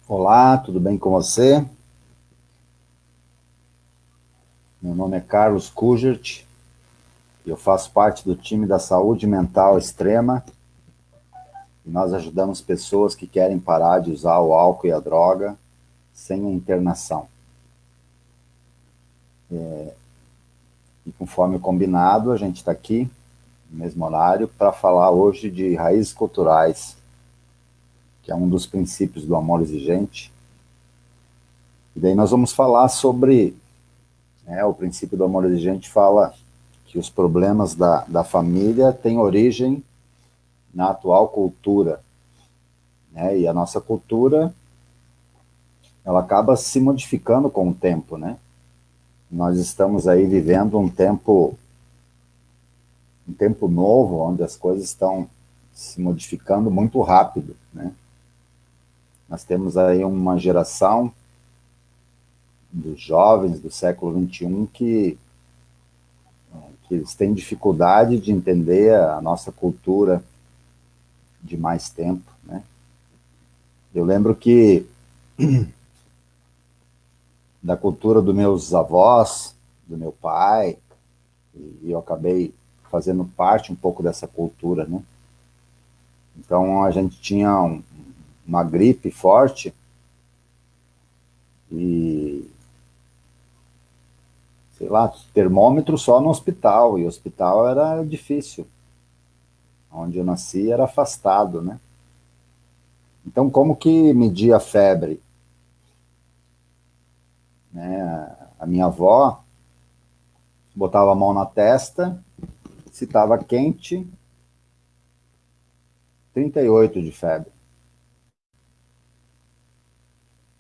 Olá, tudo bem com você? Meu nome é Carlos Kugert e eu faço parte do time da saúde mental extrema e nós ajudamos pessoas que querem parar de usar o álcool e a droga sem a internação. E conforme combinado, a gente está aqui no mesmo horário para falar hoje de raízes culturais, que é um dos princípios do amor exigente. E daí nós vamos falar sobre, o princípio do amor exigente fala que os problemas da família têm origem na atual cultura, né? E a nossa cultura, ela acaba se modificando com o tempo, né? Nós estamos aí vivendo um tempo novo, onde as coisas estão se modificando muito rápido, né? Nós temos aí uma geração dos jovens do século XXI que eles têm dificuldade de entender a nossa cultura de mais tempo, né? Eu lembro que da cultura dos meus avós, do meu pai, e eu acabei fazendo parte um pouco dessa cultura, né? Então a gente tinha uma gripe forte e, sei lá, termômetro só no hospital, e o hospital era difícil. Onde eu nasci era afastado, né? Então como que media a febre? Né? A minha avó botava a mão na testa, se estava quente, 38 de febre.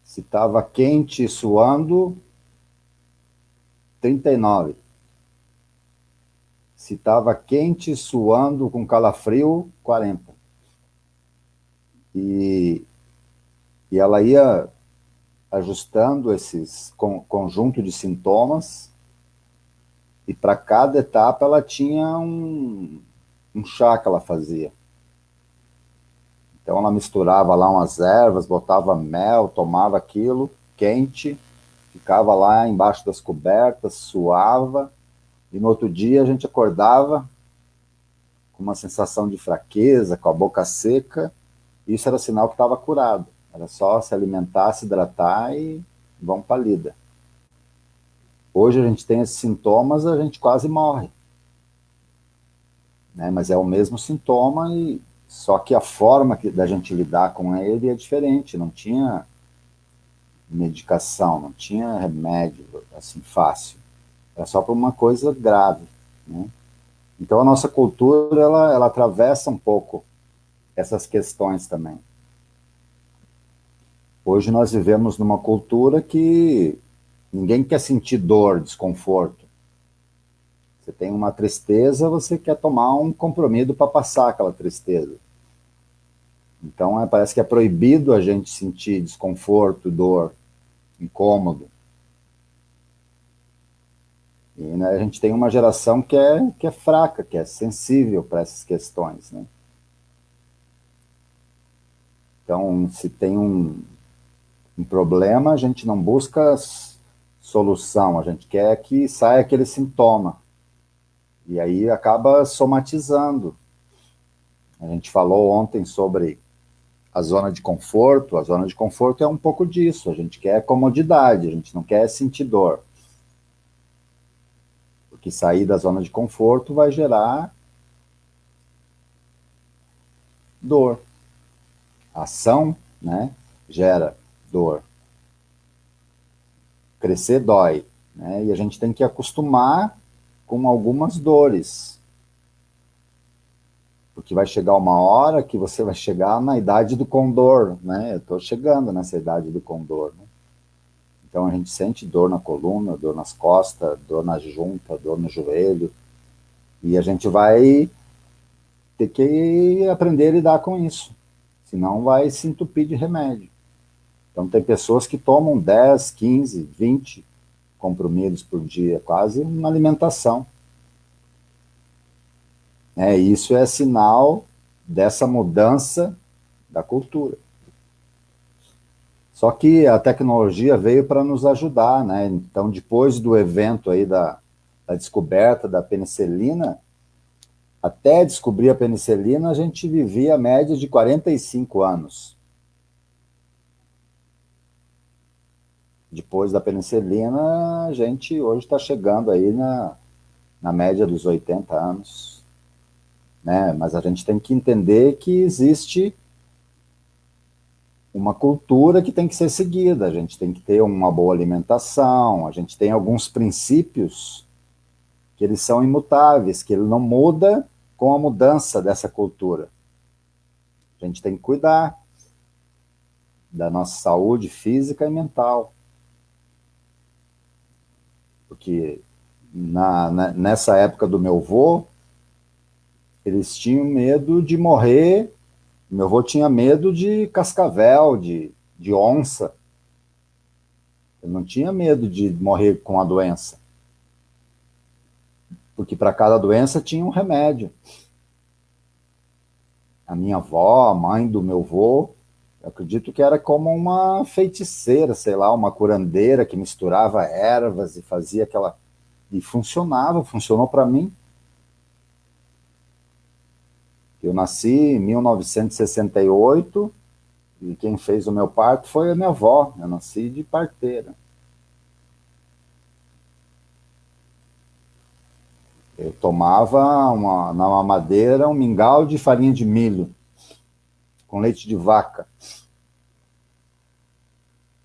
Se estava quente e suando, 39. Se estava quente, suando, com calafrio, 40. E, e ela ia ajustando esses conjunto de sintomas, e para cada etapa ela tinha um chá que ela fazia. Então ela misturava lá umas ervas, botava mel, tomava aquilo quente, ficava lá embaixo das cobertas, suava, e no outro dia a gente acordava com uma sensação de fraqueza, com a boca seca. Isso era sinal que estava curado. Era só se alimentar, se hidratar e vamos para a lida. Hoje a gente tem esses sintomas, a gente quase morre, né? Mas é o mesmo sintoma, e só que a forma da gente lidar com ele é diferente. Não tinha medicação, não tinha remédio assim fácil. Era só para uma coisa grave, né? Então a nossa cultura, ela atravessa um pouco essas questões também. Hoje nós vivemos numa cultura que ninguém quer sentir dor, desconforto. Você tem uma tristeza, você quer tomar um comprimido para passar aquela tristeza. Então parece que é proibido a gente sentir desconforto, dor, incômodo. E, né, a gente tem uma geração que é fraca, que é sensível para essas questões, né? Então, se tem um problema, a gente não busca solução, a gente quer que saia aquele sintoma. E aí acaba somatizando. A gente falou ontem sobre a zona de conforto. A zona de conforto é um pouco disso. A gente quer comodidade, a gente não quer sentir dor. Porque sair da zona de conforto vai gerar dor. A ação, né, gera dor. Crescer dói, né? E a gente tem que acostumar com algumas dores. Porque vai chegar uma hora que você vai chegar na idade do condor, né? Eu estou chegando nessa idade do condor, né? Então a gente sente dor na coluna, dor nas costas, dor na junta, dor no joelho, e a gente vai ter que aprender a lidar com isso, senão vai se entupir de remédio. Então tem pessoas que tomam 10, 15, 20 comprimidos por dia, quase uma alimentação. Isso é sinal dessa mudança da cultura. Só que a tecnologia veio para nos ajudar, né? Então, depois do evento aí da descoberta da penicilina, até descobrir a penicilina, a gente vivia a média de 45 anos. Depois da penicilina, a gente hoje está chegando aí na média dos 80 anos, né? Mas a gente tem que entender que existe uma cultura que tem que ser seguida, a gente tem que ter uma boa alimentação, a gente tem alguns princípios que eles são imutáveis, que ele não muda com a mudança dessa cultura. A gente tem que cuidar da nossa saúde física e mental. Porque nessa época do meu avô, eles tinham medo de morrer. Meu avô tinha medo de cascavel, de onça. Ele não tinha medo de morrer com a doença. Porque para cada doença tinha um remédio. A minha avó, a mãe do meu avô, eu acredito que era como uma feiticeira, sei lá, uma curandeira que misturava ervas e fazia aquela... E funcionava, funcionou para mim. Eu nasci em 1968 e quem fez o meu parto foi a minha avó. Eu nasci de parteira. Eu tomava na mamadeira um mingau de farinha de milho com leite de vaca.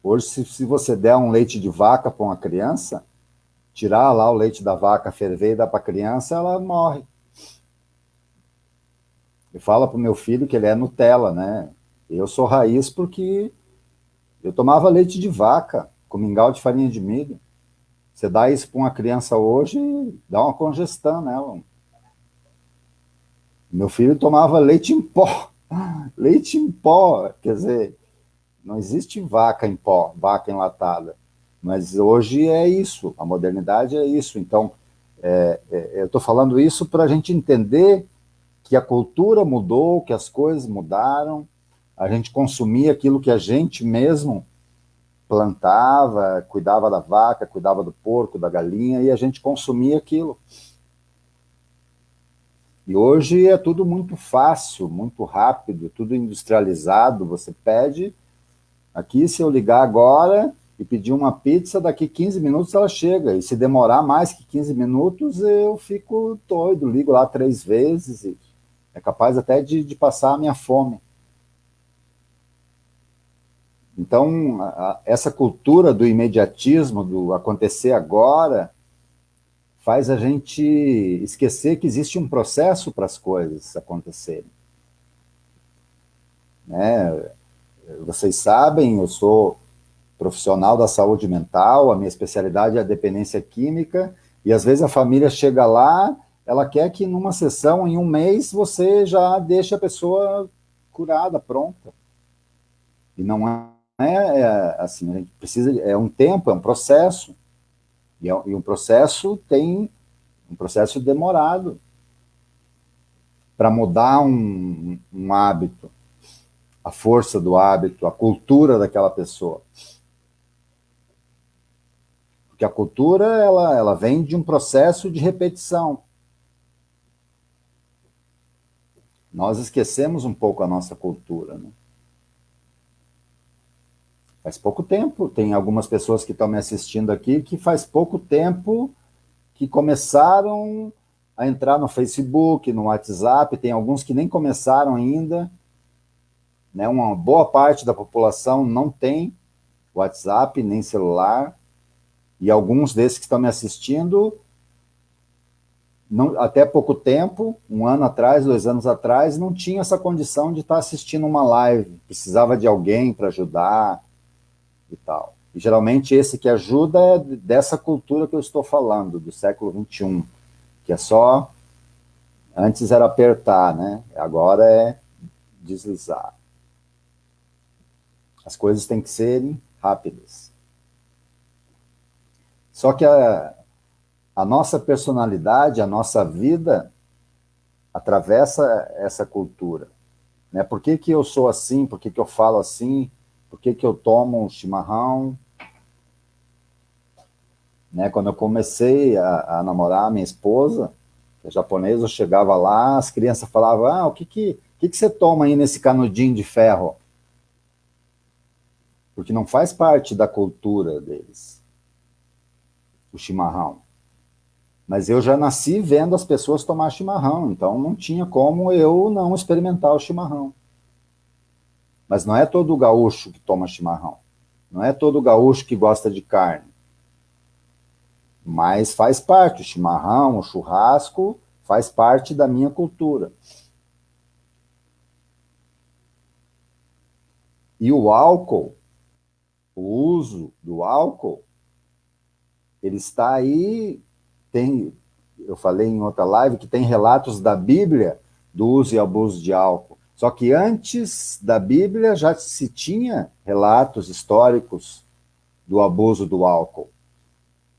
Hoje, se você der um leite de vaca para uma criança, tirar lá o leite da vaca, ferver e dar para a criança, ela morre. Eu falo para o meu filho que ele é Nutella, né? Eu sou raiz porque eu tomava leite de vaca com mingau de farinha de milho. Você dá isso para uma criança hoje, dá uma congestão nela. Meu filho tomava leite em pó. Leite em pó, quer dizer, não existe vaca em pó, vaca enlatada. Mas hoje é isso, a modernidade é isso. Então, eu estou falando isso para a gente entender que a cultura mudou, que as coisas mudaram, a gente consumia aquilo que a gente mesmo plantava, cuidava da vaca, cuidava do porco, da galinha, e a gente consumia aquilo. E hoje é tudo muito fácil, muito rápido, tudo industrializado. Você pede, aqui se eu ligar agora e pedir uma pizza, daqui 15 minutos ela chega. E se demorar mais que 15 minutos, eu fico doido, ligo lá 3 vezes e é capaz até de passar a minha fome. Então, essa cultura do imediatismo, do acontecer agora, faz a gente esquecer que existe um processo para as coisas acontecerem. Né? Vocês sabem, eu sou profissional da saúde mental, a minha especialidade é a dependência química, e às vezes a família chega lá, ela quer que numa sessão, em um mês, você já deixe a pessoa curada, pronta. E não é assim, a gente precisa, é um tempo, é um processo, e um processo tem um processo demorado para mudar um hábito, a força do hábito, a cultura daquela pessoa. Porque a cultura, ela vem de um processo de repetição. Nós esquecemos um pouco a nossa cultura, né? Faz pouco tempo, tem algumas pessoas que estão me assistindo aqui que faz pouco tempo que começaram a entrar no Facebook, no WhatsApp, tem alguns que nem começaram ainda, né? Uma boa parte da população não tem WhatsApp, nem celular, e alguns desses que estão me assistindo, não, até pouco tempo, 1 ano atrás, 2 anos atrás, não tinha essa condição de estar assistindo uma live, precisava de alguém para ajudar e tal. E geralmente esse que ajuda é dessa cultura que eu estou falando, do século XXI, que é só, antes era apertar, né? Agora é deslizar. As coisas têm que serem rápidas. Só que a nossa personalidade, a nossa vida, atravessa essa cultura. Né? Por que eu sou assim? Por que eu falo assim? Por que eu tomo chimarrão. Né? Quando eu comecei a namorar a minha esposa, que é japonesa, eu chegava lá, as crianças falavam, o que você toma aí nesse canudinho de ferro? Porque não faz parte da cultura deles, o chimarrão. Mas eu já nasci vendo as pessoas tomar chimarrão, então não tinha como eu não experimentar o chimarrão. Mas não é todo gaúcho que toma chimarrão. Não é todo gaúcho que gosta de carne. Mas faz parte, o chimarrão, o churrasco, faz parte da minha cultura. E o álcool, o uso do álcool, ele está aí, eu falei em outra live que tem relatos da Bíblia do uso e abuso de álcool. Só que antes da Bíblia já se tinha relatos históricos do abuso do álcool.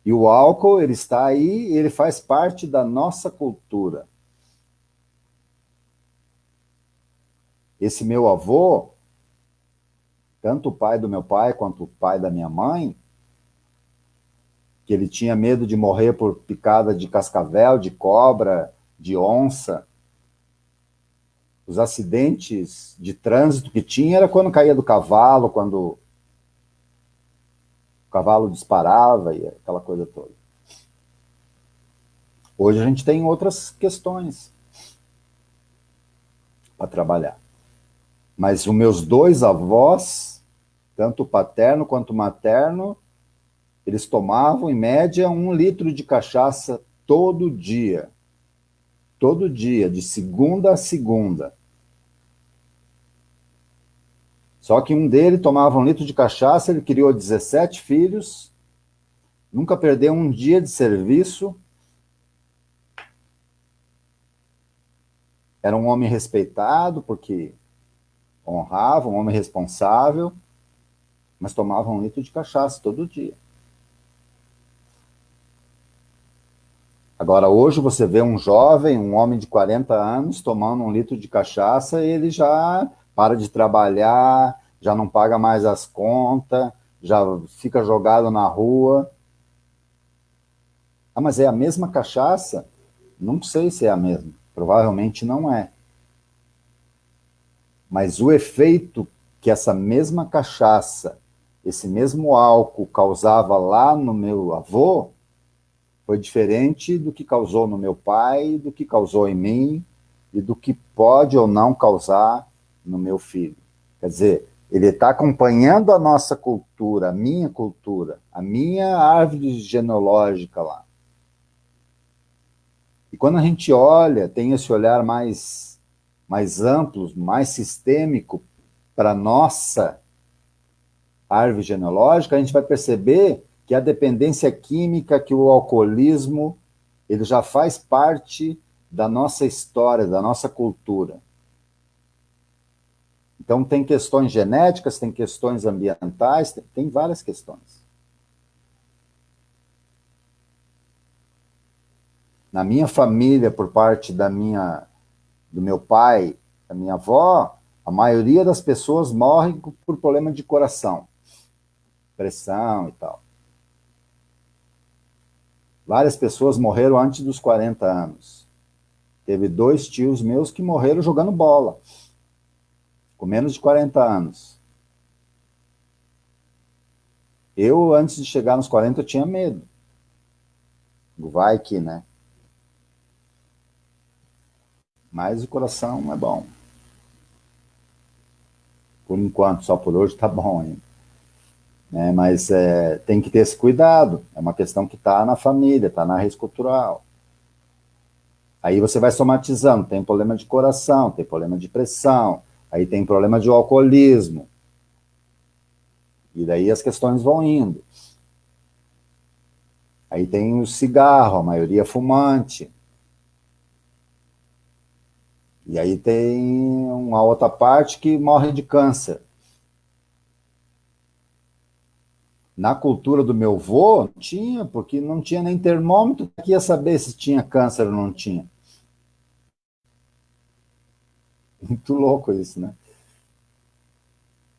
E o álcool, ele está aí, ele faz parte da nossa cultura. Esse meu avô, tanto o pai do meu pai quanto o pai da minha mãe, que ele tinha medo de morrer por picada de cascavel, de cobra, de onça. Os acidentes de trânsito que tinha era quando caía do cavalo, quando o cavalo disparava e aquela coisa toda. Hoje a gente tem outras questões para trabalhar. Mas os meus dois avós, tanto paterno quanto materno, eles tomavam, em média, 1 litro de cachaça todo dia. Todo dia, de segunda a segunda. Só que um dele tomava 1 litro de cachaça, ele criou 17 filhos, nunca perdeu um dia de serviço, era um homem respeitado, porque honrava, um homem responsável, mas tomava 1 litro de cachaça todo dia. Agora, hoje você vê um jovem, um homem de 40 anos, tomando 1 litro de cachaça, e ele já para de trabalhar, já não paga mais as contas, já fica jogado na rua. Mas é a mesma cachaça? Não sei se é a mesma. Provavelmente não é. Mas o efeito que essa mesma cachaça, esse mesmo álcool causava lá no meu avô, foi diferente do que causou no meu pai, do que causou em mim e do que pode ou não causar no meu filho. Quer dizer, ele está acompanhando a nossa cultura, a minha árvore genealógica lá. E quando a gente olha, tem esse olhar mais amplo, mais sistêmico para a nossa árvore genealógica, a gente vai perceber que a dependência química, que o alcoolismo, ele já faz parte da nossa história, da nossa cultura. Então, tem questões genéticas, tem questões ambientais, tem várias questões. Na minha família, por parte do meu pai, da minha avó, a maioria das pessoas morrem por problema de coração, pressão e tal. Várias pessoas morreram antes dos 40 anos. Teve 2 tios meus que morreram jogando bola, com menos de 40 anos. Eu, antes de chegar nos 40, eu tinha medo. Vai que, né? Mas o coração é bom. Por enquanto, só por hoje tá bom ainda. Né? Mas tem que ter esse cuidado. É uma questão que está na família, está na raiz cultural. Aí você vai somatizando, tem problema de coração, tem problema de pressão, aí tem problema de alcoolismo. E daí as questões vão indo. Aí tem o cigarro, a maioria é fumante. E aí tem uma outra parte que morre de câncer. Na cultura do meu avô, tinha, porque não tinha nem termômetro, que ia saber se tinha câncer ou não tinha. Muito louco isso, né?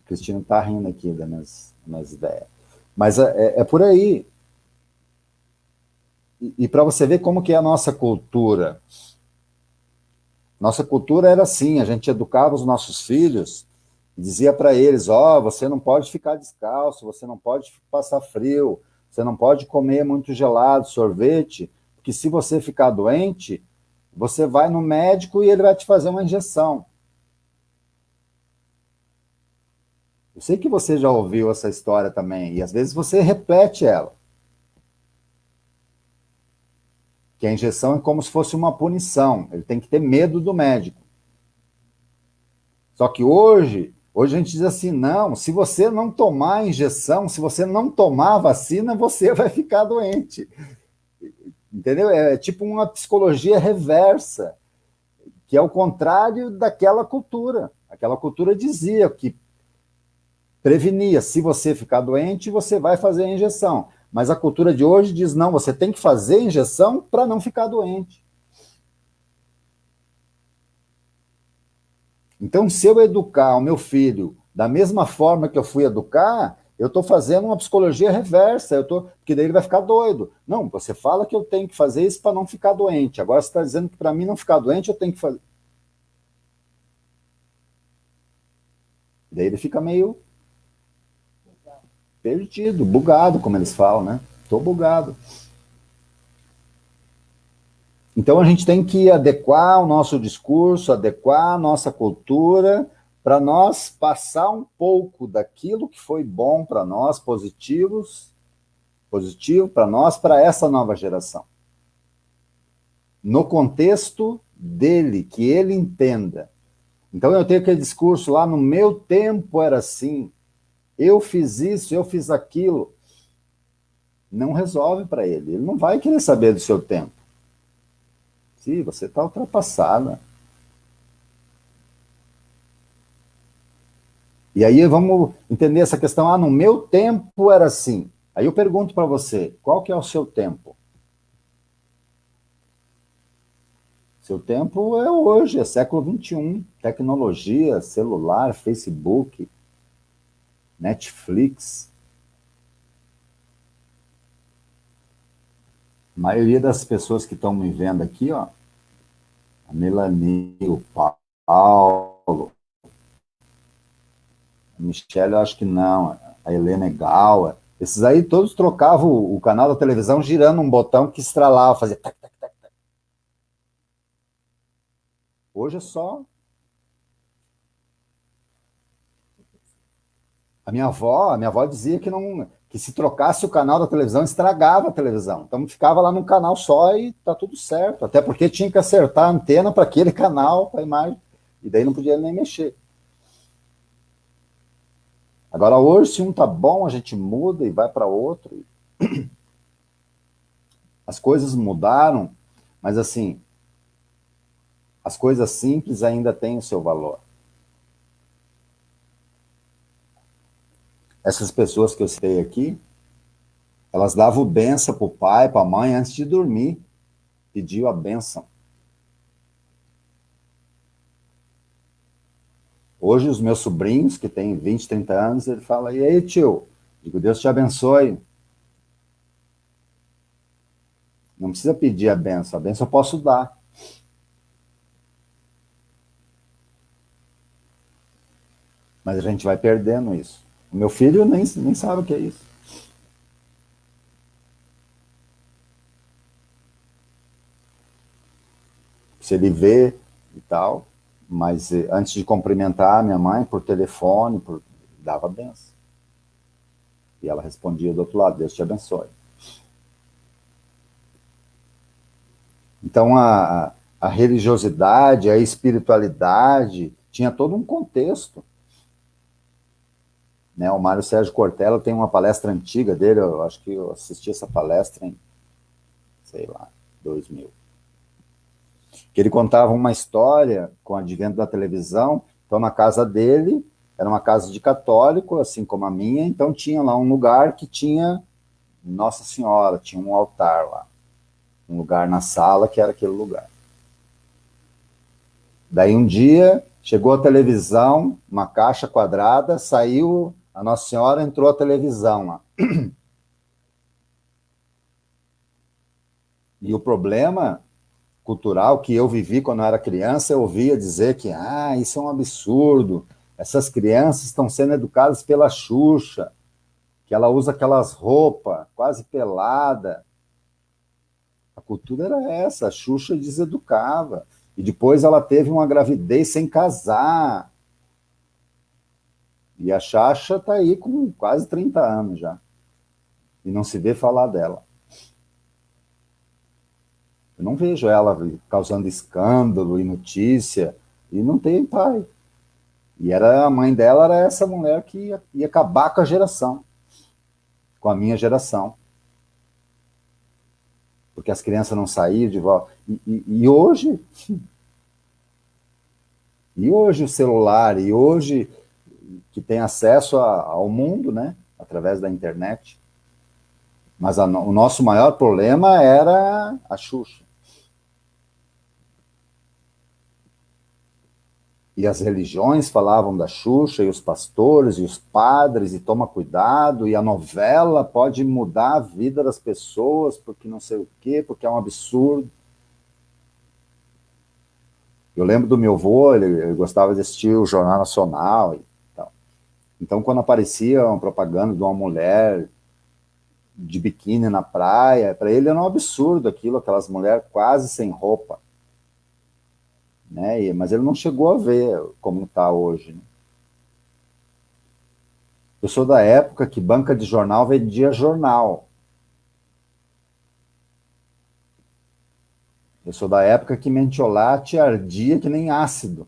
O Cristino está rindo aqui das minhas ideias. Mas é por aí. E para você ver como que é a nossa cultura. Nossa cultura era assim, a gente educava os nossos filhos e dizia para eles, você não pode ficar descalço, você não pode passar frio, você não pode comer muito gelado, sorvete, porque se você ficar doente, você vai no médico e ele vai te fazer uma injeção. Eu sei que você já ouviu essa história também, e às vezes você repete ela. Que a injeção é como se fosse uma punição, ele tem que ter medo do médico. Só que hoje a gente diz assim, não, se você não tomar a injeção, se você não tomar a vacina, você vai ficar doente. Entendeu? É tipo uma psicologia reversa, que é o contrário daquela cultura. Aquela cultura dizia que prevenia, se você ficar doente, você vai fazer a injeção. Mas a cultura de hoje diz, não, você tem que fazer a injeção para não ficar doente. Então, se eu educar o meu filho da mesma forma que eu fui educar, eu estou fazendo uma psicologia reversa, porque daí ele vai ficar doido. Não, você fala que eu tenho que fazer isso para não ficar doente. Agora você está dizendo que para mim não ficar doente, eu tenho que fazer. Daí ele fica meio perdido, bugado, como eles falam, né? Estou bugado. Então a gente tem que adequar o nosso discurso, adequar a nossa cultura, para nós passar um pouco daquilo que foi bom para nós, positivo para nós, para essa nova geração. No contexto dele, que ele entenda. Então eu tenho aquele discurso lá, no meu tempo era assim, eu fiz isso, eu fiz aquilo. Não resolve para ele, ele não vai querer saber do seu tempo. Sim, você está ultrapassada. E aí vamos entender essa questão, no meu tempo era assim. Aí eu pergunto para você, qual que é o seu tempo? Seu tempo é hoje, é século XXI, tecnologia, celular, Facebook, Netflix. A maioria das pessoas que estão me vendo aqui, a Melanie, o Paulo, a Michelle, eu acho que não, a Helena é Gal, esses aí todos trocavam o canal da televisão girando um botão que estralava, fazia tac, tac, tac, tac. Hoje é só. A minha avó dizia que se trocasse o canal da televisão, estragava a televisão. Então ficava lá num canal só e tá tudo certo. Até porque tinha que acertar a antena para aquele canal, para a imagem. E daí não podia nem mexer. Agora hoje, se um tá bom, a gente muda e vai para outro. As coisas mudaram, mas assim, as coisas simples ainda têm o seu valor. Essas pessoas que eu citei aqui, elas davam benção para o pai, para a mãe, antes de dormir. Pediu a benção. Hoje, os meus sobrinhos, que têm 20, 30 anos, ele fala, e aí, tio? Digo, Deus te abençoe. Não precisa pedir a benção eu posso dar. Mas a gente vai perdendo isso. O meu filho nem sabe o que é isso. Se ele vê e tal, mas antes de cumprimentar a minha mãe por telefone, dava benção. E ela respondia do outro lado, Deus te abençoe. Então a religiosidade, a espiritualidade, tinha todo um contexto. Né? O Mário Sérgio Cortella tem uma palestra antiga dele, eu acho que eu assisti essa palestra em, sei lá, 2000. Que ele contava uma história com o advento da televisão. Então, na casa dele, era uma casa de católico, assim como a minha, então tinha lá um lugar que tinha Nossa Senhora, tinha um altar lá. Um lugar na sala que era aquele lugar. Daí um dia, Chegou a televisão, uma caixa quadrada, saiu, a Nossa Senhora entrou a televisão lá. E o problema cultural que eu vivi quando eu era criança, eu ouvia dizer que isso é um absurdo, essas crianças estão sendo educadas pela Xuxa, que ela usa aquelas roupas quase pelada. A cultura era essa, a Xuxa deseducava. E depois ela teve uma gravidez sem casar. E a Xaxa está aí com quase 30 anos já. E não se vê falar dela. Eu não vejo ela causando escândalo e notícia. E não tem pai. E a mãe dela era essa mulher que ia acabar com a geração. Com a minha geração. Porque as crianças não saíam de volta. E hoje... E hoje o celular, e hoje que tem acesso ao mundo, né? Através da internet. Mas o nosso maior problema era a Xuxa. E as religiões falavam da Xuxa, e os pastores, e os padres, e toma cuidado, e a novela pode mudar a vida das pessoas, porque não sei o quê, porque é um absurdo. Eu lembro do meu avô, ele gostava de assistir o Jornal Nacional e tal. Então, quando aparecia uma propaganda de uma mulher de biquíni na praia, para ele era um absurdo aquilo, aquelas mulheres quase sem roupa. Né? Mas ele não chegou a ver como está hoje. Né? Eu sou da época que banca de jornal vendia jornal. Eu sou da época que mentiolate ardia que nem ácido.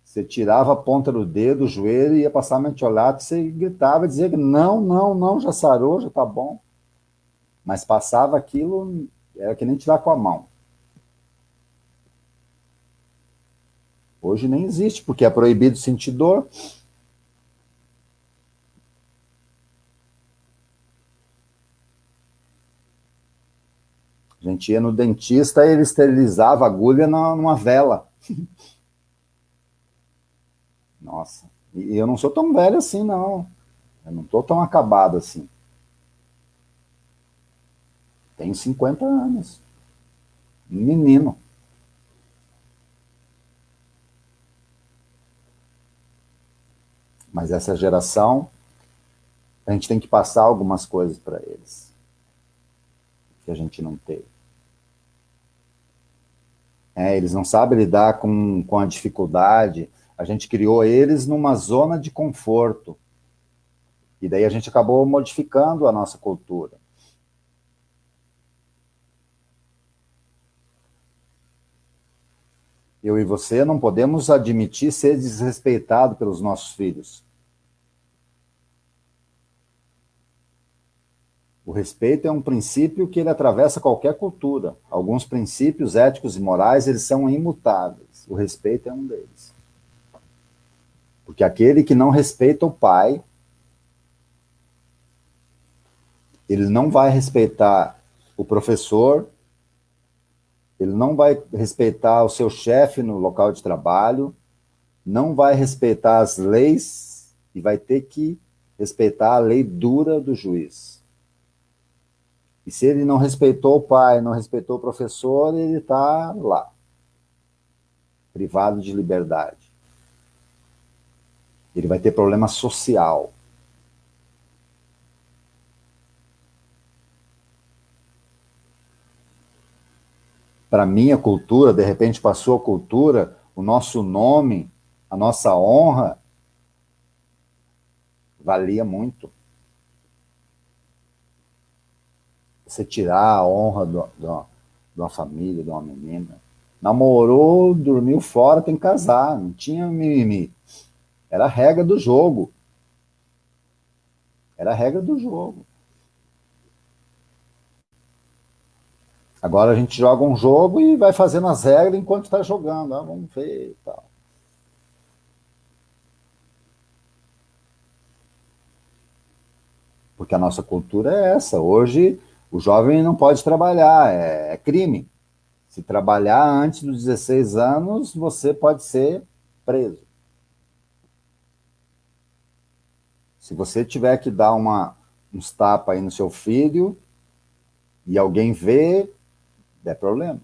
Você tirava a ponta do dedo, o joelho, ia passar mentiolate, você gritava, dizia que não, não, não, já sarou, já tá bom. Mas passava aquilo, era que nem tirar com a mão. Hoje nem existe, porque é proibido sentir dor. A gente ia no dentista e ele esterilizava a agulha numa vela. Nossa, e eu não sou tão velho assim, não. Eu não estou tão acabado assim. Tenho 50 anos. Um menino. Mas essa geração, a gente tem que passar algumas coisas para eles. Que a gente não teve. Eles não sabem lidar com a dificuldade. A gente criou eles numa zona de conforto. E daí a gente acabou modificando a nossa cultura. Eu e você não podemos admitir ser desrespeitado pelos nossos filhos. O respeito é um princípio que ele atravessa qualquer cultura. Alguns princípios éticos e morais, eles são imutáveis. O respeito é um deles. Porque aquele que não respeita o pai, ele não vai respeitar o professor, ele não vai respeitar o seu chefe no local de trabalho, não vai respeitar as leis e vai ter que respeitar a lei dura do juiz. E se ele não respeitou o pai, não respeitou o professor, ele está lá, privado de liberdade. Ele vai ter problema social. Para mim, a cultura, de repente, passou a cultura, o nosso nome, a nossa honra, valia muito. Você tirar a honra de uma família, de uma menina. Namorou, dormiu fora, tem que casar. Não tinha mimimi. Era a regra do jogo. Era a regra do jogo. Agora a gente joga um jogo e vai fazendo as regras enquanto está jogando. Vamos ver e tal. Porque a nossa cultura é essa. Hoje, o jovem não pode trabalhar, é crime. Se trabalhar antes dos 16 anos, você pode ser preso. Se você tiver que dar uns tapas aí no seu filho e alguém vê, é problema.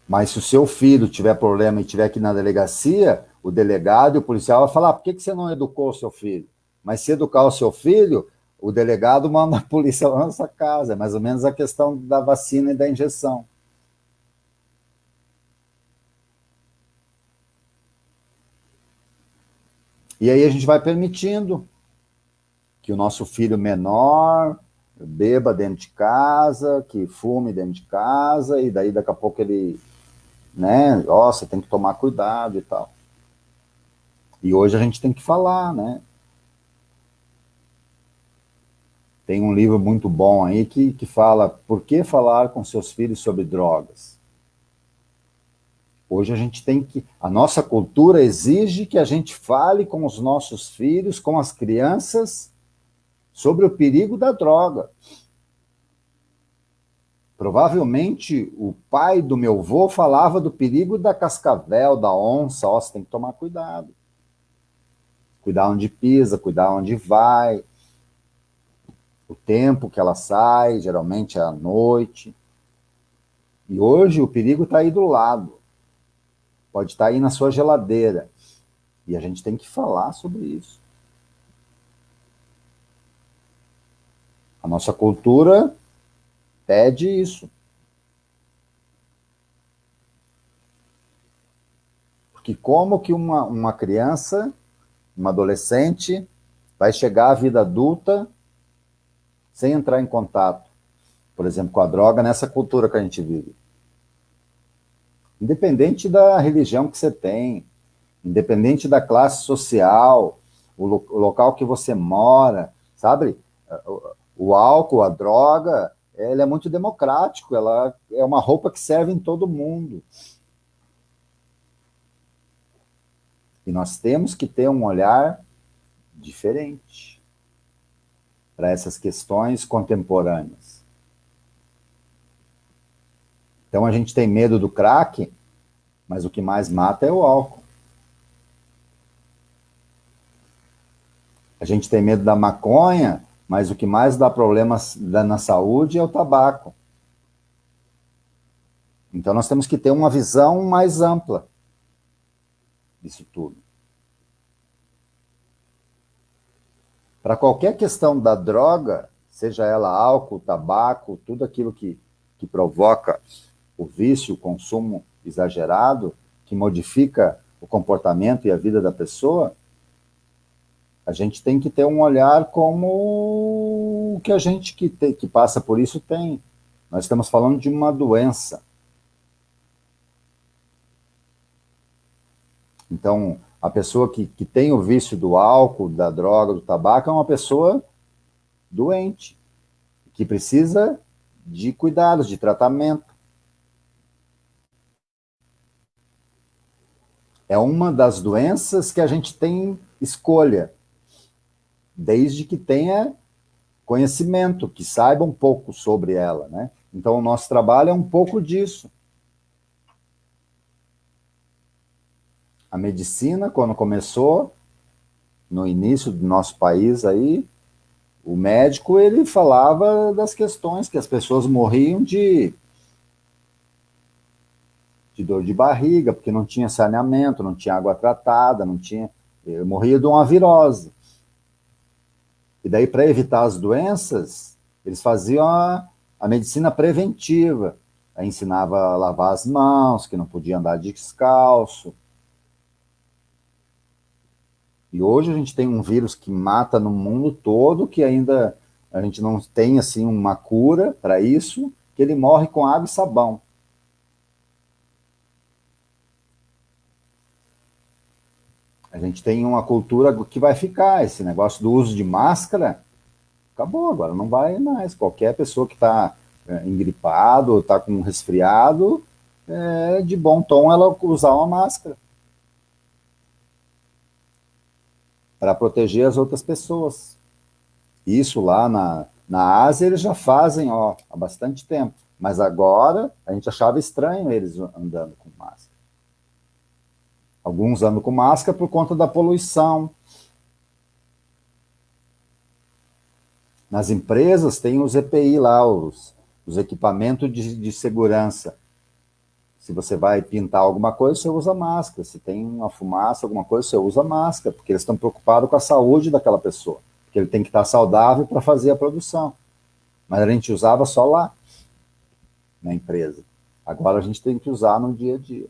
Mas se o seu filho tiver problema e tiver que ir na delegacia, o delegado e o policial vai falar, por que você não educou o seu filho? Mas se educar o seu filho, o delegado manda a polícia lá na sua casa. É mais ou menos a questão da vacina e da injeção. E aí a gente vai permitindo que o nosso filho menor beba dentro de casa, que fume dentro de casa, e daí daqui a pouco ele, né, ó, você tem que tomar cuidado e tal. E hoje a gente tem que falar, né? Tem um livro muito bom aí que fala por que falar com seus filhos sobre drogas. Hoje a gente tem que... A nossa cultura exige que a gente fale com os nossos filhos, com as crianças, sobre o perigo da droga. Provavelmente o pai do meu avô falava do perigo da cascavel, da onça, ó, você tem que tomar cuidado. Cuidar onde pisa, cuidar onde vai, o tempo que ela sai, geralmente é à noite. E hoje o perigo está aí do lado. Pode estar aí na sua geladeira. E a gente tem que falar sobre isso. A nossa cultura pede isso. Porque como que uma criança, uma adolescente, vai chegar à vida adulta sem entrar em contato, por exemplo, com a droga nessa cultura que a gente vive? Independente da religião que você tem, independente da classe social, o local que você mora, sabe? O álcool, a droga, ele é muito democrático, ela é uma roupa que serve em todo mundo. E nós temos que ter um olhar diferente para essas questões contemporâneas. Então a gente tem medo do crack, mas o que mais mata é o álcool. A gente tem medo da maconha, mas o que mais dá problemas na saúde é o tabaco. Então nós temos que ter uma visão mais ampla disso tudo. Para qualquer questão da droga, seja ela álcool, tabaco, tudo aquilo que provoca o vício, o consumo exagerado, que modifica o comportamento e a vida da pessoa, a gente tem que ter um olhar como o que a gente que passa por isso tem. Nós estamos falando de uma doença. Então, a pessoa que tem o vício do álcool, da droga, do tabaco, é uma pessoa doente, que precisa de cuidados, de tratamento. É uma das doenças que a gente tem escolha, desde que tenha conhecimento, que saiba um pouco sobre ela, né? Então, o nosso trabalho é um pouco disso. A medicina, quando começou, no início do nosso país aí, o médico, ele falava das questões que as pessoas morriam de dor de barriga, porque não tinha saneamento, não tinha água tratada, não tinha... morria de uma virose. E daí, para evitar as doenças, eles faziam a medicina preventiva. Aí ensinava a lavar as mãos, que não podia andar descalço. E hoje a gente tem um vírus que mata no mundo todo, que ainda a gente não tem assim uma cura para isso, que ele morre com água e sabão. A gente tem uma cultura que vai ficar, esse negócio do uso de máscara, acabou, agora não vai mais. Qualquer pessoa que está engripado, está com um resfriado, é de bom tom ela usar uma máscara para proteger as outras pessoas. Isso lá Na Ásia eles já fazem há bastante tempo, mas agora a gente achava estranho eles andando com máscara. Alguns andam com máscara por conta da poluição. Nas empresas tem os EPI lá, os equipamentos de segurança. Se você vai pintar alguma coisa, você usa máscara. Se tem uma fumaça, alguma coisa, você usa máscara, porque eles estão preocupados com a saúde daquela pessoa. Porque ele tem que estar saudável para fazer a produção. Mas a gente usava só lá, na empresa. Agora a gente tem que usar no dia a dia.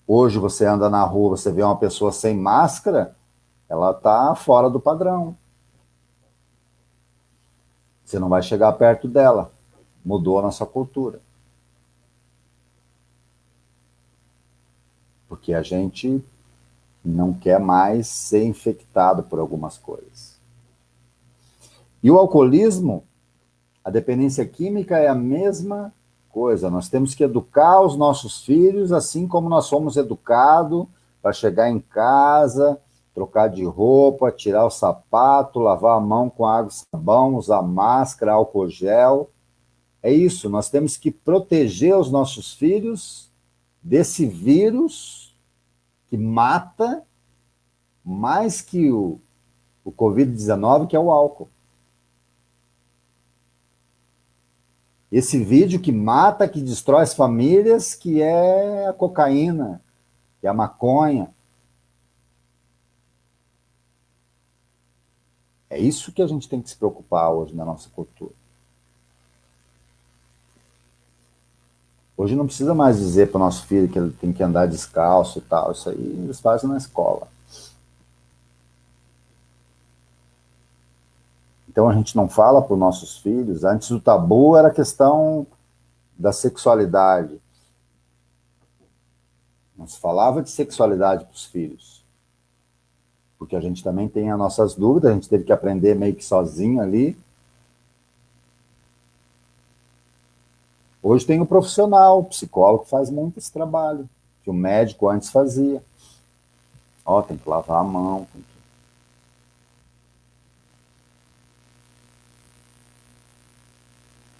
Hoje você anda na rua, você vê uma pessoa sem máscara, ela está fora do padrão. Você não vai chegar perto dela. Mudou a nossa cultura. Porque a gente não quer mais ser infectado por algumas coisas. E o alcoolismo, a dependência química é a mesma coisa. Nós temos que educar os nossos filhos assim como nós somos educados para chegar em casa, trocar de roupa, tirar o sapato, lavar a mão com água e sabão, usar máscara, álcool gel. É isso, nós temos que proteger os nossos filhos desse vírus que mata mais que o Covid-19, que é o álcool. Esse vídeo que mata, que destrói as famílias, que é a cocaína, que é a maconha. É isso que a gente tem que se preocupar hoje na nossa cultura. Hoje não precisa mais dizer para o nosso filho que ele tem que andar descalço e tal. Isso aí eles fazem na escola. Então a gente não fala para os nossos filhos. Antes o tabu era a questão da sexualidade. Não se falava de sexualidade para os filhos. Porque a gente também tem as nossas dúvidas, a gente teve que aprender meio que sozinho ali. Hoje tem o profissional, o psicólogo que faz muito esse trabalho, que o médico antes fazia. Tem que lavar a mão.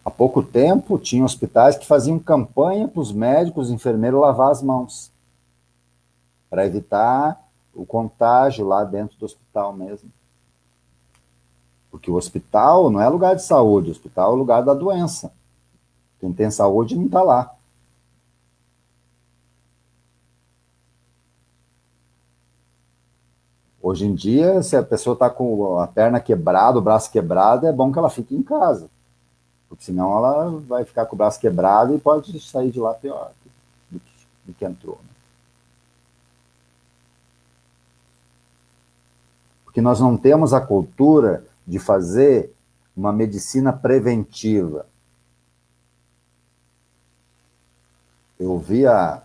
Há pouco tempo, tinha hospitais que faziam campanha para os médicos e enfermeiros lavar as mãos, para evitar o contágio lá dentro do hospital mesmo. Porque o hospital não é lugar de saúde, o hospital é lugar da doença. Quem tem saúde não está lá. Hoje em dia, se a pessoa está com a perna quebrada, o braço quebrado, é bom que ela fique em casa. Porque senão ela vai ficar com o braço quebrado e pode sair de lá pior do que entrou. Né? Porque nós não temos a cultura de fazer uma medicina preventiva. Eu ouvi a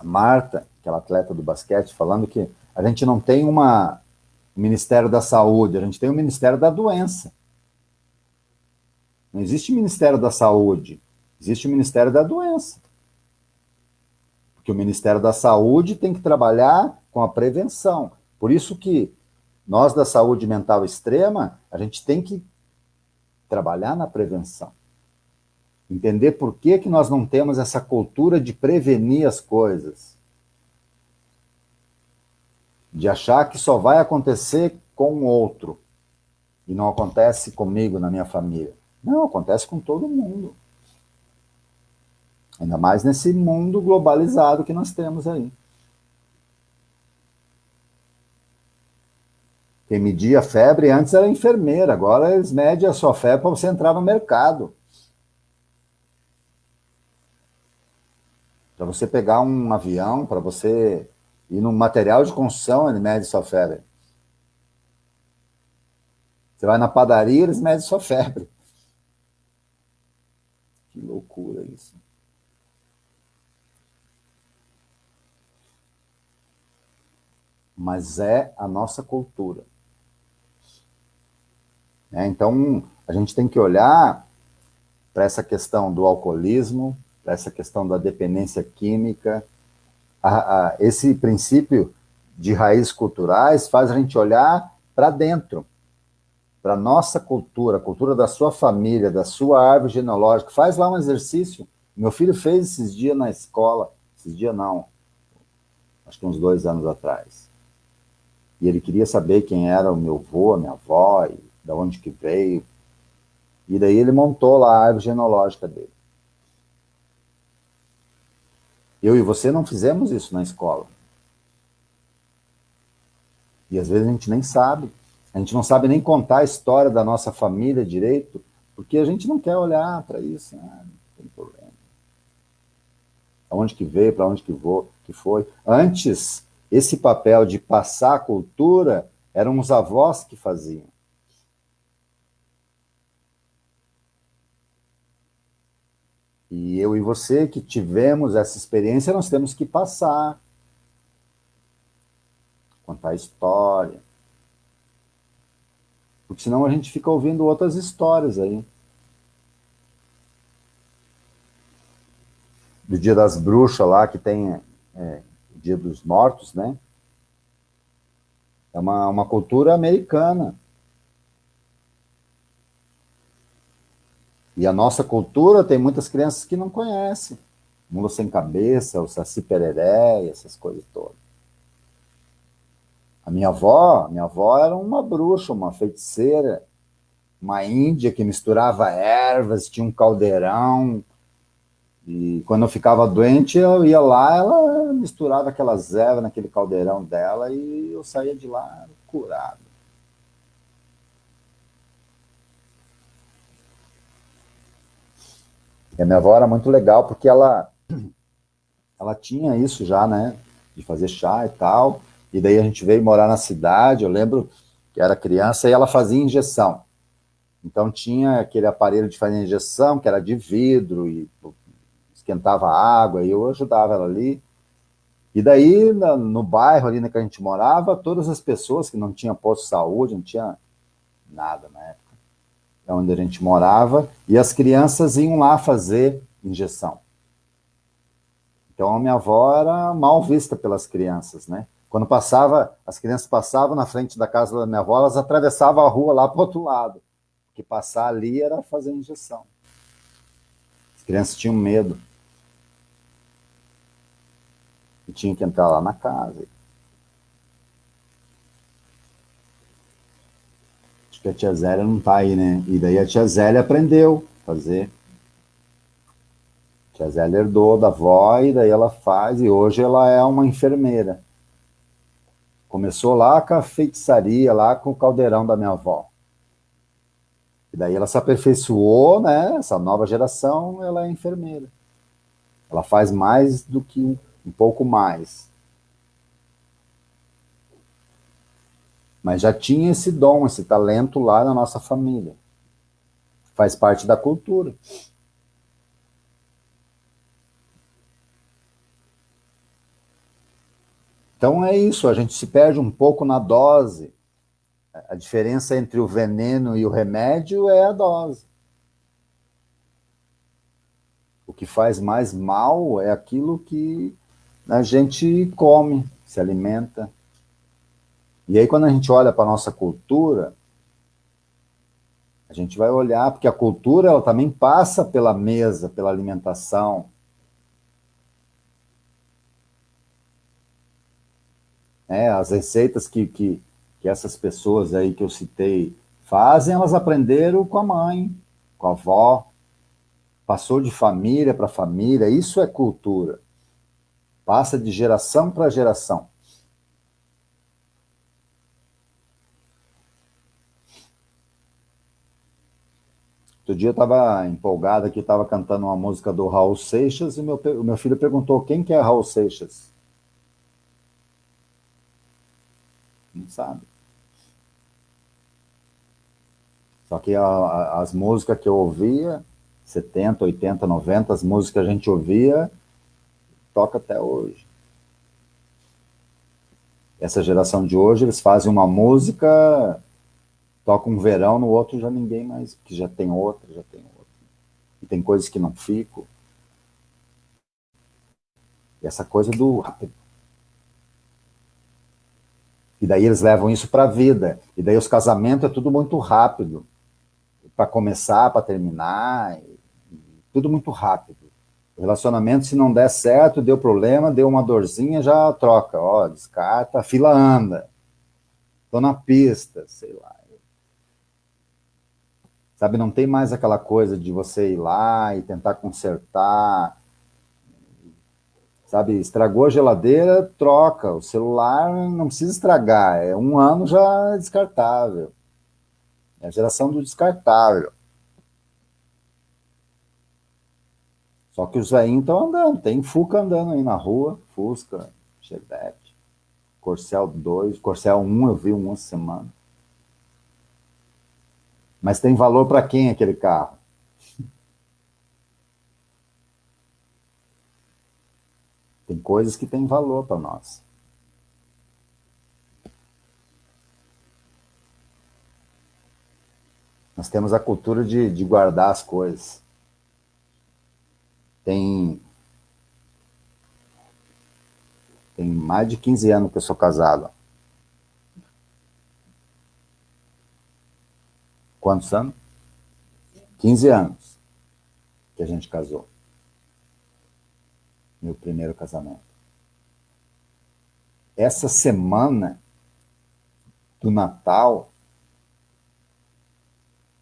Marta, aquela atleta do basquete, falando que a gente não tem um Ministério da Saúde, a gente tem o Ministério da Doença. Não existe Ministério da Saúde, existe o Ministério da Doença. Porque o Ministério da Saúde tem que trabalhar com a prevenção. Por isso que nós da saúde mental extrema, a gente tem que trabalhar na prevenção. Entender por que nós não temos essa cultura de prevenir as coisas. De achar que só vai acontecer com o outro. E não acontece comigo, na minha família. Não, acontece com todo mundo. Ainda mais nesse mundo globalizado que nós temos aí. Quem media a febre antes era enfermeira, agora eles medem a sua febre para você entrar no mercado. Para você pegar um avião, para você ir no material de construção, ele mede sua febre. Você vai na padaria, eles medem sua febre. Que loucura isso. Mas é a nossa cultura. Então, a gente tem que olhar para essa questão do alcoolismo, para essa questão da dependência química, esse princípio de raízes culturais faz a gente olhar para dentro, para a nossa cultura, a cultura da sua família, da sua árvore genealógica. Faz lá um exercício. Meu filho fez esses dias na escola, esses dias não, acho que uns 2 anos atrás. E ele queria saber quem era o meu avô, a minha avó, e de onde que veio. E daí ele montou lá a árvore genealógica dele. Eu e você não fizemos isso na escola. E às vezes a gente nem sabe. A gente não sabe nem contar a história da nossa família direito, porque a gente não quer olhar para isso. Não tem problema. Aonde que veio, para onde que foi. Antes, esse papel de passar a cultura eram os avós que faziam. E eu e você que tivemos essa experiência, nós temos que passar, contar a história. Porque senão a gente fica ouvindo outras histórias aí. Do Dia das Bruxas lá, que tem o Dia dos Mortos, né? É uma cultura americana. E a nossa cultura tem muitas crianças que não conhecem. Mula Sem Cabeça, o Saci Pereré, essas coisas todas. A minha avó era uma bruxa, uma feiticeira, uma índia que misturava ervas, tinha um caldeirão. E quando eu ficava doente, eu ia lá, ela misturava aquelas ervas naquele caldeirão dela e eu saía de lá curado. E a minha avó era muito legal porque ela tinha isso já, né? De fazer chá e tal. E daí a gente veio morar na cidade. Eu lembro que era criança e ela fazia injeção. Então tinha aquele aparelho de fazer injeção que era de vidro e esquentava a água e eu ajudava ela ali. E daí no bairro ali que a gente morava, todas as pessoas que não tinham posto de saúde, não tinha nada na época, onde a gente morava, e as crianças iam lá fazer injeção. Então a minha avó era mal vista pelas crianças, né? Quando passava, as crianças passavam na frente da casa da minha avó, elas atravessavam a rua lá para o outro lado, porque passar ali era fazer injeção. As crianças tinham medo e tinham que entrar lá na casa. Acho que a tia Zélia não está aí, né? E daí a tia Zélia aprendeu a fazer. A tia Zélia herdou da avó e daí ela faz, e hoje ela é uma enfermeira. Começou lá com a feitiçaria, lá com o caldeirão da minha avó. E daí ela se aperfeiçoou, né? Essa nova geração, ela é enfermeira. Ela faz mais do que um pouco mais. Mas já tinha esse dom, esse talento lá na nossa família. Faz parte da cultura. Então é isso, a gente se perde um pouco na dose. A diferença entre o veneno e o remédio é a dose. O que faz mais mal é aquilo que a gente come, se alimenta. E aí, quando a gente olha para a nossa cultura, a gente vai olhar, porque a cultura ela também passa pela mesa, pela alimentação. Né? As receitas que essas pessoas aí que eu citei fazem, elas aprenderam com a mãe, com a avó, passou de família para família, isso é cultura. Passa de geração para geração. Outro dia eu estava empolgado aqui, estava cantando uma música do Raul Seixas e o meu filho perguntou quem que é Raul Seixas. Não sabe. Só que as músicas que eu ouvia, 70, 80, 90, as músicas que a gente ouvia, toca até hoje. Essa geração de hoje, eles fazem uma música, tocam um verão, no outro já ninguém mais, que já tem outra, já tem outra. E tem coisas que não ficam. E essa coisa do rápido. E daí eles levam isso para a vida. E daí os casamentos é tudo muito rápido. Para começar, para terminar, tudo muito rápido. O relacionamento, se não der certo, deu problema, deu uma dorzinha, já troca. Ó, descarta, a fila anda. Tô na pista, sei lá. Sabe, não tem mais aquela coisa de você ir lá e tentar consertar. Sabe, estragou a geladeira, troca. O celular não precisa estragar. É 1 ano já descartável. É a geração do descartável. Só que os velhinhos estão andando. Tem Fuca andando aí na rua. Fusca, Chevette, Corcel 2, Corcel 1, eu vi uma semana. Mas tem valor para quem aquele carro? Tem coisas que têm valor para nós. Nós temos a cultura de guardar as coisas. Tem mais de 15 anos que eu sou casado. Quantos anos? 15 anos que a gente casou. Meu primeiro casamento. Essa semana do Natal,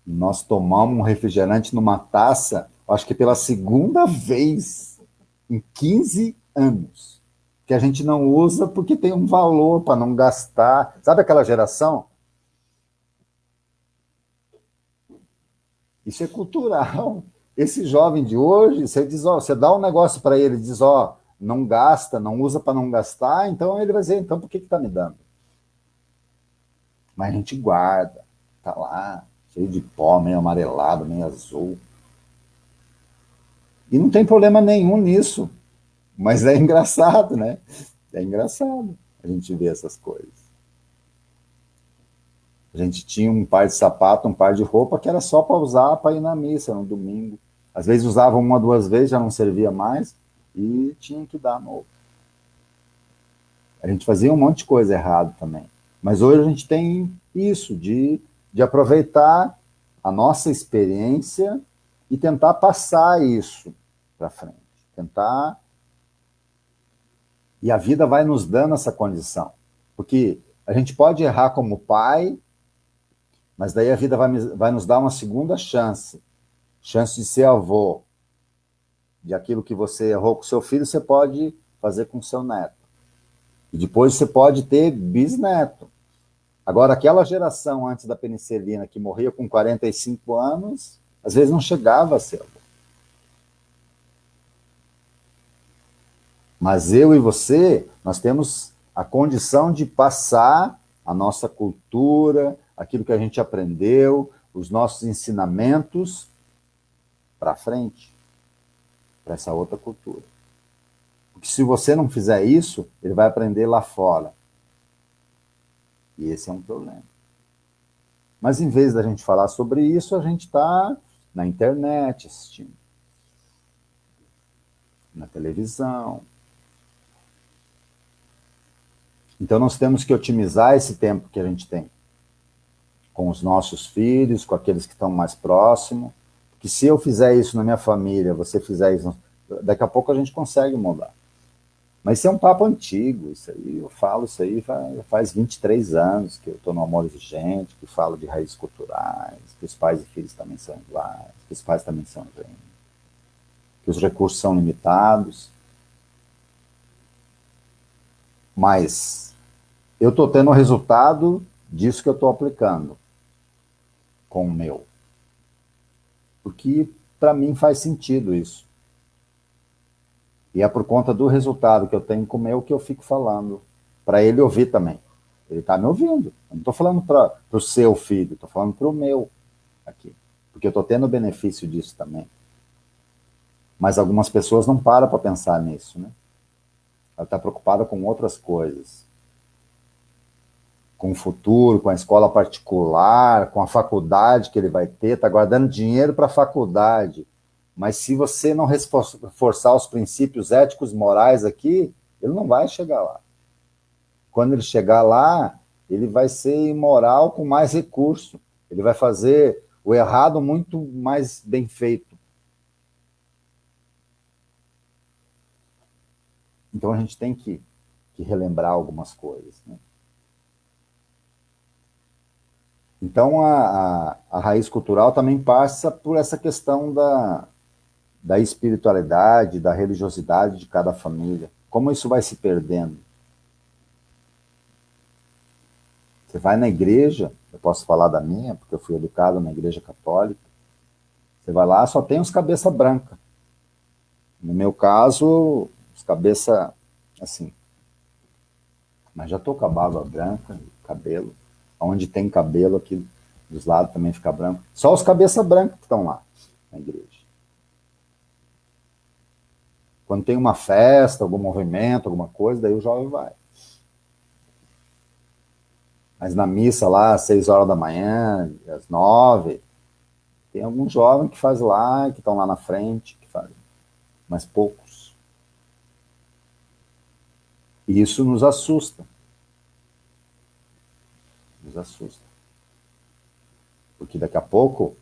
nós tomamos um refrigerante numa taça, acho que pela segunda vez em 15 anos. Que a gente não usa porque tem um valor para não gastar. Sabe aquela geração? Isso é cultural. Esse jovem de hoje, você diz, ó, você dá um negócio para ele, diz, ó, não gasta, não usa para não gastar, então ele vai dizer, então por que está me dando? Mas a gente guarda, tá lá, cheio de pó, meio amarelado, meio azul. E não tem problema nenhum nisso, mas é engraçado, né? É engraçado a gente ver essas coisas. A gente tinha um par de sapato, um par de roupa que era só para usar para ir na missa no domingo. Às vezes usava 1 ou 2 vezes, já não servia mais, e tinha que dar novo. A gente fazia um monte de coisa errada também. Mas hoje a gente tem isso, de aproveitar a nossa experiência e tentar passar isso para frente. Tentar. E a vida vai nos dando essa condição. Porque a gente pode errar como pai, mas daí a vida vai nos dar uma segunda chance. Chance de ser avô. De aquilo que você errou com seu filho, você pode fazer com seu neto. E depois você pode ter bisneto. Agora, aquela geração antes da penicilina que morria com 45 anos, às vezes não chegava a ser avô. Mas eu e você, nós temos a condição de passar a nossa cultura, aquilo que a gente aprendeu, os nossos ensinamentos para frente, para essa outra cultura. Porque se você não fizer isso, ele vai aprender lá fora. E esse é um problema. Mas em vez da gente falar sobre isso, a gente está na internet assistindo, na televisão. Então nós temos que otimizar esse tempo que a gente tem com os nossos filhos, com aqueles que estão mais próximos. Porque se eu fizer isso na minha família, você fizer isso, daqui a pouco a gente consegue mudar. Mas isso é um papo antigo, isso aí, eu falo isso aí faz 23 anos que eu estou no Amor Exigente, que falo de raízes culturais, que os pais e filhos também são iguais, que os pais também são gêmeos, que os recursos são limitados. Mas eu estou tendo o resultado disso que eu estou aplicando com o meu. Porque para mim faz sentido isso. E é por conta do resultado que eu tenho com o meu que eu fico falando. Para ele ouvir também. Ele está me ouvindo. Eu não estou falando para o seu filho, estou falando para o meu aqui. Porque eu estou tendo o benefício disso também. Mas algumas pessoas não param para pensar nisso, né? Ela está preocupada com outras coisas. Com o futuro, com a escola particular, com a faculdade que ele vai ter, está guardando dinheiro para a faculdade. Mas se você não reforçar os princípios éticos morais aqui, ele não vai chegar lá. Quando ele chegar lá, ele vai ser imoral com mais recurso. Ele vai fazer o errado muito mais bem feito. Então a gente tem que relembrar algumas coisas, né? Então a raiz cultural também passa por essa questão da espiritualidade, da religiosidade de cada família. Como isso vai se perdendo? Você vai na igreja, eu posso falar da minha, porque eu fui educado na igreja católica, você vai lá, só tem os cabeça branca. No meu caso, os cabeça assim, mas já estou com a barba branca, cabelo, onde tem cabelo aqui dos lados também fica branco. Só os cabeça branca que estão lá na igreja. Quando tem uma festa, algum movimento, alguma coisa, daí o jovem vai. Mas na missa lá, às 6 horas da manhã, às 9, tem alguns jovens que fazem lá, que estão lá na frente, que fazem, mas poucos. E isso nos assusta. Nos assusta. Porque daqui a pouco,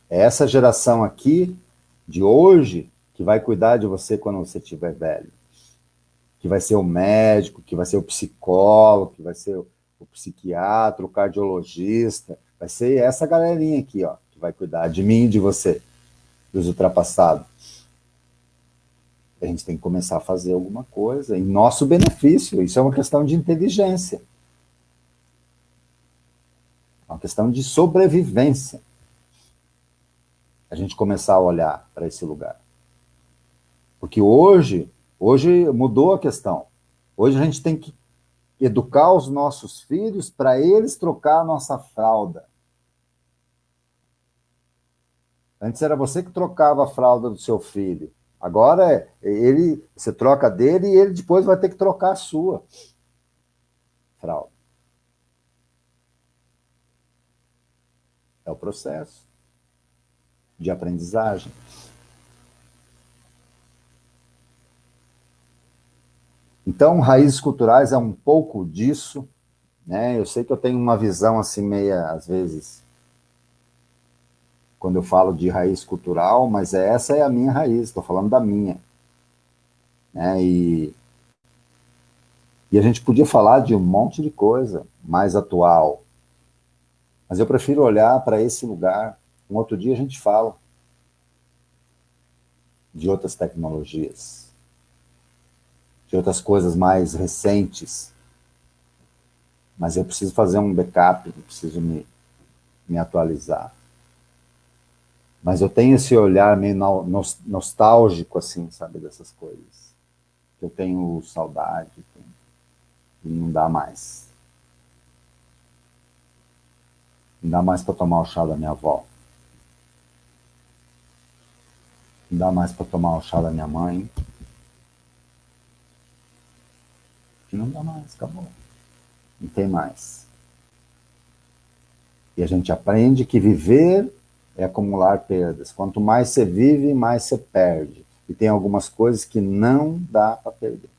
é essa geração aqui, de hoje, que vai cuidar de você quando você estiver velho. Que vai ser o médico, que vai ser o psicólogo, que vai ser o psiquiatra, o cardiologista. Vai ser essa galerinha aqui, ó, que vai cuidar de mim e de você, dos ultrapassados. A gente tem que começar a fazer alguma coisa em nosso benefício. Isso é uma questão de inteligência. É uma questão de sobrevivência. A gente começar a olhar para esse lugar. Porque hoje mudou a questão. Hoje a gente tem que educar os nossos filhos para eles trocar a nossa fralda. Antes era você que trocava a fralda do seu filho. Agora você troca dele e ele depois vai ter que trocar a sua fralda. É o processo de aprendizagem. Então, raízes culturais é um pouco disso, né? Eu sei que eu tenho uma visão assim meia, às vezes, quando eu falo de raiz cultural, mas essa é a minha raiz, estou falando da minha, né? E a gente podia falar de um monte de coisa mais atual, mas eu prefiro olhar para esse lugar. Um outro dia a gente fala de outras tecnologias, de outras coisas mais recentes, mas eu preciso fazer um backup, eu preciso me atualizar. Mas eu tenho esse olhar meio nostálgico, assim, sabe, dessas coisas. Eu tenho saudade, e não dá mais. Não dá mais para tomar o chá da minha avó. Não dá mais para tomar o chá da minha mãe. Não dá mais, acabou. Não tem mais. E a gente aprende que viver é acumular perdas. Quanto mais você vive, mais você perde. E tem algumas coisas que não dá para perder.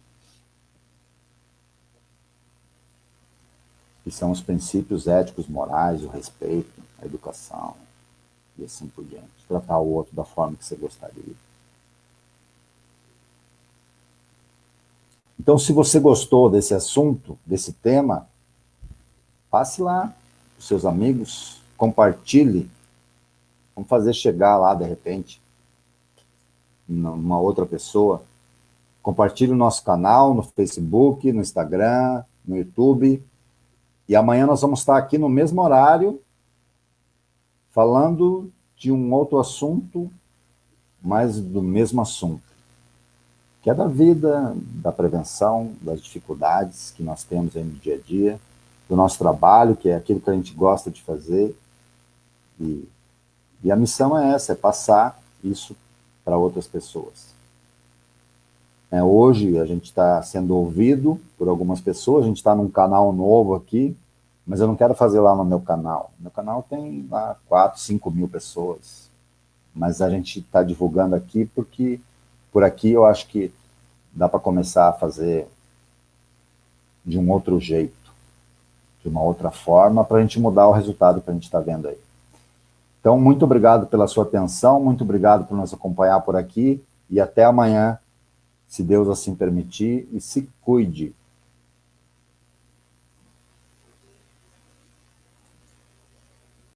Que são os princípios éticos, morais, o respeito, a educação, e assim por diante. Tratar o outro da forma que você gostaria. Então, se você gostou desse assunto, desse tema, passe lá para os seus amigos, compartilhe. Vamos fazer chegar lá, de repente, numa outra pessoa. Compartilhe o nosso canal no Facebook, no Instagram, no YouTube. E amanhã nós vamos estar aqui no mesmo horário, falando de um outro assunto, mas do mesmo assunto, que é da vida, da prevenção, das dificuldades que nós temos aí no dia a dia, do nosso trabalho, que é aquilo que a gente gosta de fazer. E a missão é essa, é passar isso para outras pessoas. Hoje a gente está sendo ouvido por algumas pessoas, a gente está num canal novo aqui, mas eu não quero fazer lá no meu canal. Meu canal tem lá 4, 5 mil pessoas, mas a gente está divulgando aqui porque por aqui eu acho que dá para começar a fazer de um outro jeito. de uma outra forma, para a gente mudar o resultado que a gente está vendo aí. Então, muito obrigado pela sua atenção, muito obrigado por nos acompanhar por aqui, e até amanhã, se Deus assim permitir, e se cuide.